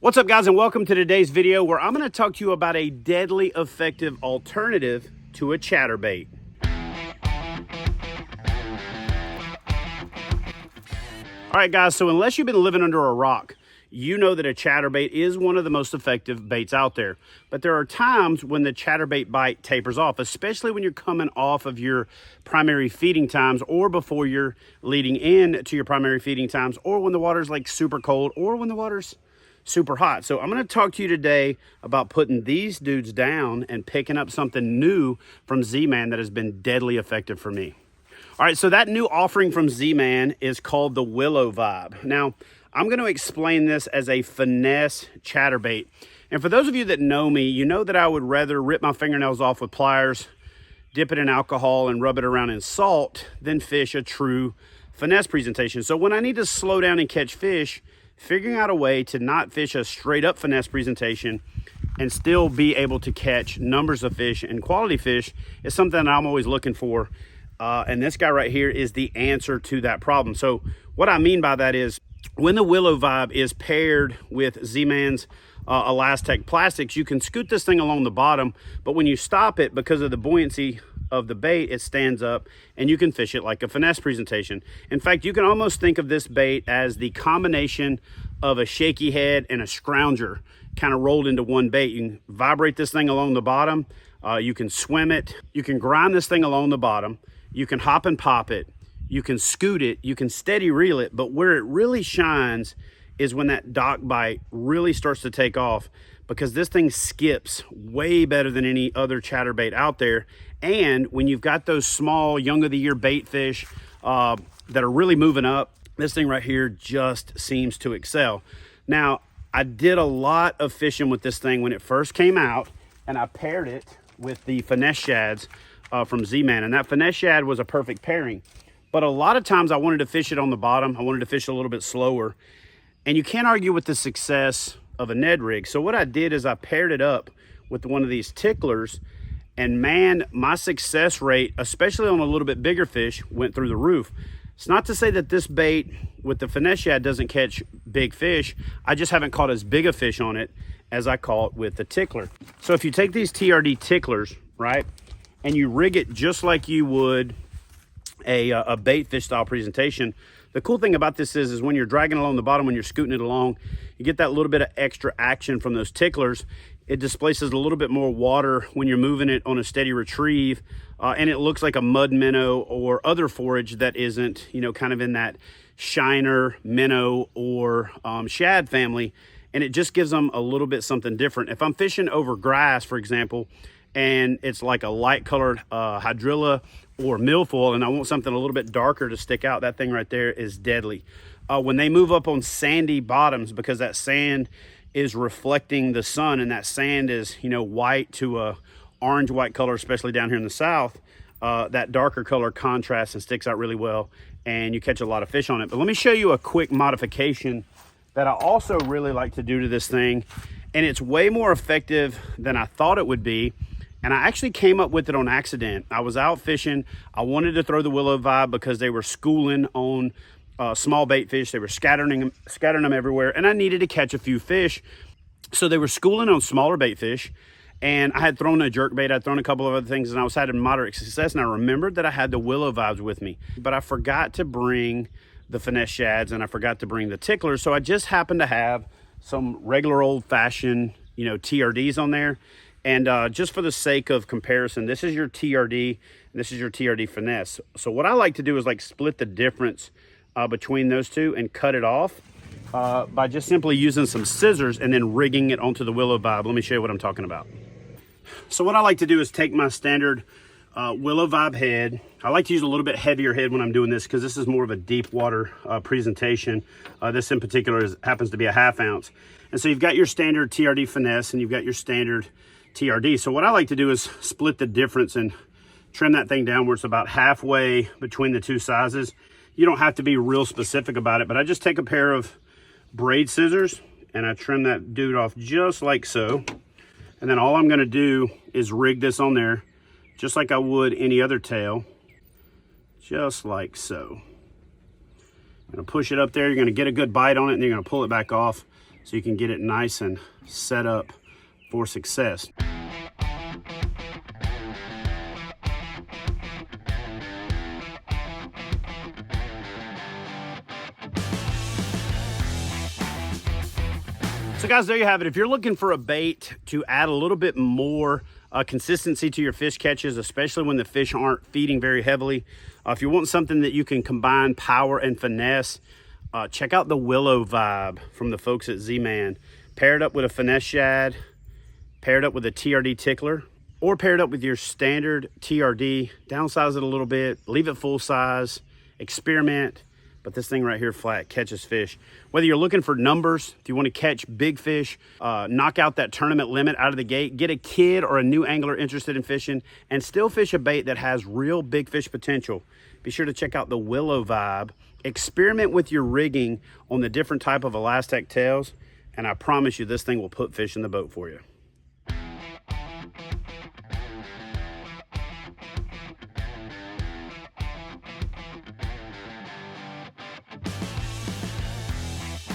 What's up, guys, and welcome to today's video where I'm going to talk to you about a deadly effective alternative to a chatterbait. All right, guys, so unless you've been living under a rock, you know that a chatterbait is one of the most effective baits out there. But there are times when the chatterbait bite tapers off, especially when you're coming off of your primary feeding times, or before you're leading in to your primary feeding times, or when the water's like super cold, or when the water's super hot. So I'm going to talk to you today about putting these dudes down and picking up something new from Z-Man that has been deadly effective for me. All right, so that new offering from Z-Man is called the Willow Vibe. Now, I'm going to explain this as a finesse chatterbait. And for those of you that know me, you know that I would rather rip my fingernails off with pliers, dip it in alcohol, and rub it around in salt than fish a true finesse presentation. So when I need to slow down and catch fish, figuring out a way to not fish a straight up finesse presentation and still be able to catch numbers of fish and quality fish is something that I'm always looking for. And this guy right here is the answer to that problem. So what I mean by that is when the Willow Vibe is paired with Z-Man's Elastec plastics, you can scoot this thing along the bottom, but when you stop it, because of the buoyancy of the bait, it stands up and you can fish it like a finesse presentation. In fact, you can almost think of this bait as the combination of a shaky head and a scrounger kind of rolled into one bait. You can vibrate this thing along the bottom, you can swim it, you can grind this thing along the bottom, you can hop and pop it, you can scoot it, you can steady reel it, but where it really shines is when that dock bite really starts to take off, because this thing skips way better than any other chatterbait out there. And when you've got those small young of the year bait fish that are really moving up, this thing right here just seems to excel. Now, I did a lot of fishing with this thing when it first came out, and I paired it with the finesse shads from Z-Man, and that finesse shad was a perfect pairing. But a lot of times I wanted to fish it on the bottom. I wanted to fish a little bit slower. And you can't argue with the success of a Ned rig. So what I did is I paired it up with one of these ticklers, and man, my success rate, especially on a little bit bigger fish, went through the roof. It's not to say that this bait with the finesse shad doesn't catch big fish. I just haven't caught as big a fish on it as I caught with the tickler. So if you take these TRD ticklers, right, and you rig it just like you would a bait fish style presentation, the cool thing about this is when you're dragging along the bottom, when you're scooting it along, you get that little bit of extra action from those ticklers. It displaces a little bit more water when you're moving it on a steady retrieve, and it looks like a mud minnow or other forage that isn't, you know, kind of in that shiner, minnow, or shad family, and it just gives them a little bit something different. If I'm fishing over grass, for example, and it's like a light colored hydrilla or milfoil, and I want something a little bit darker to stick out, that thing right there is deadly. When they move up on sandy bottoms, because that sand is reflecting the sun, and that sand is, you know, white to a orange white color, especially down here in the south, that darker color contrasts and sticks out really well, and you catch a lot of fish on it. But let me show you a quick modification that I also really like to do to this thing, and it's way more effective than I thought it would be. And I actually came up with it on accident. I was out fishing. I wanted to throw the Willow Vibe because they were schooling on small bait fish. They were scattering them everywhere, and I needed to catch a few fish. So they were schooling on smaller bait fish, and I had thrown a jerkbait. I'd thrown a couple of other things, and I was having moderate success. And I remembered that I had the Willow Vibes with me, but I forgot to bring the finesse shads, and I forgot to bring the ticklers. So I just happened to have some regular old-fashioned, you know, TRDs on there. And just for the sake of comparison, this is your TRD, and this is your TRD finesse. So what I like to do is like split the difference between those two and cut it off by just simply using some scissors and then rigging it onto the Willow Vibe. Let me show you what I'm talking about. So what I like to do is take my standard Willow Vibe head. I like to use a little bit heavier head when I'm doing this because this is more of a deep water presentation. This in particular happens to be a 1/2 ounce. And so you've got your standard TRD finesse and you've got your standard TRD. So what I like to do is split the difference and trim that thing down where it's about halfway between the two sizes. You don't have to be real specific about it, but I just take a pair of braid scissors and I trim that dude off just like so. And then all I'm gonna do is rig this on there just like I would any other tail, just like so. I'm gonna push it up there, you're gonna get a good bite on it, and you're gonna pull it back off. so you can get it nice and set up for success. So guys, there you have it. If you're looking for a bait to add a little bit more consistency to your fish catches, especially when the fish aren't feeding very heavily, if you want something that you can combine power and finesse, check out the Willow Vibe from the folks at Z-Man. Pair it up with a finesse shad, pair it up with a TRD tickler, or pair it up with your standard TRD, downsize it a little bit, leave it full size, experiment. But this thing right here, flat, catches fish. Whether you're looking for numbers, if you want to catch big fish, knock out that tournament limit out of the gate, get a kid or a new angler interested in fishing, and still fish a bait that has real big fish potential, be sure to check out the Willow Vibe. Experiment with your rigging on the different type of Elastec tails, and I promise you this thing will put fish in the boat for you.